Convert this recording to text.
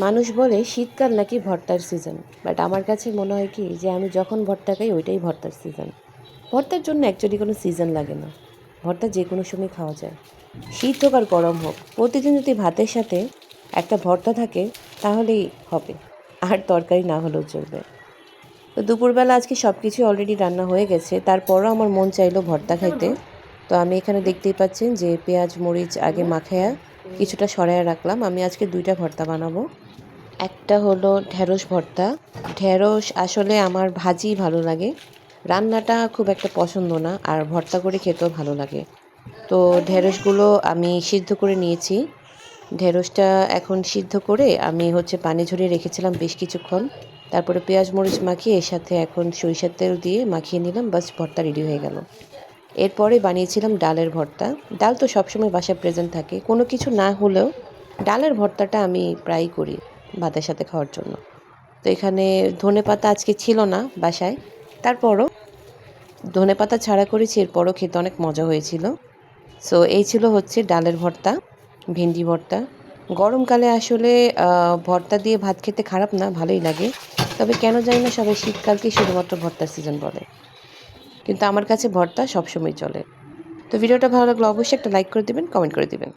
মানুষ বলে শীতকাল নাকি ভর্তার সিজন, বাট আমার কাছে মনে হয় কি যে আমি যখন ভর্তা খাই ওইটাই ভর্তার সিজন। ভর্তার জন্য অ্যাকচুয়ালি কোনো সিজন লাগে না, ভর্তা যে কোনো সময় খাওয়া যায়। শীত হোক আর গরম হোক, প্রতিদিন যদি ভাতের সাথে একটা ভর্তা থাকে তাহলেই হবে, আর তরকারি না হলেও চলবে। তো দুপুরবেলা আজকে সব কিছু অলরেডি রান্না হয়ে গেছে, তারপরও আমার মন চাইলো ভর্তা খাইতে। তো আমি এখানে দেখতেই পাচ্ছেন যে পেঁয়াজ মরিচ আগে মাখায়া কিছুটা সরাইয়া রাখলাম। আমি আজকে দুইটা ভর্তা বানাবো। একটা হলো ঢ্যাঁড়স ভর্তা। ঢ্যাঁড়স আসলে আমার ভাজি ভালো লাগে, রান্নাটা খুব একটা পছন্দ না, আর ভর্তা করে খেতেও ভালো লাগে। তো ঢ্যাঁড়সগুলো আমি সিদ্ধ করে নিয়েছি। ঢ্যাঁড়সটা এখন সিদ্ধ করে আমি পানি ঝরিয়ে রেখেছিলাম বেশ কিছুক্ষণ। তারপরে পেঁয়াজ মরিচ মাখিয়ে এর সাথে এখন সরিষার তেল দিয়ে মাখিয়ে নিলাম, বাস ভর্তা রেডি হয়ে গেল। এরপরে বানিয়েছিলাম ডালের ভর্তা। ডাল তো সবসময় বাসায় প্রেজেন্ট থাকে, কোনো কিছু না হলেও ডালের ভর্তাটা আমি প্রায়ই করি ভাতের সাথে খাওয়ার জন্য। তো এখানে ধনেপাতা আজকে ছিল না বাসায়, তারপরও ধনেপাতা ছাড়া করেছি, এরপরও খেতে অনেক মজা হয়েছিল। সো এই ছিল ডালের ভর্তা, ভেন্ডি ভর্তা। গরমকালে আসলে ভর্তা দিয়ে ভাত খেতে খারাপ না, ভালোই লাগে। তবে কেন জানি না সবাই শীতকালকেই শুধুমাত্র ভর্তার সিজন বলে, কিন্তু আমার কাছে ভর্তা সবসময় চলে। তো ভিডিওটা ভালো লাগলে অবশ্যই একটা লাইক করে দিবেন, কমেন্ট করে দিবেন।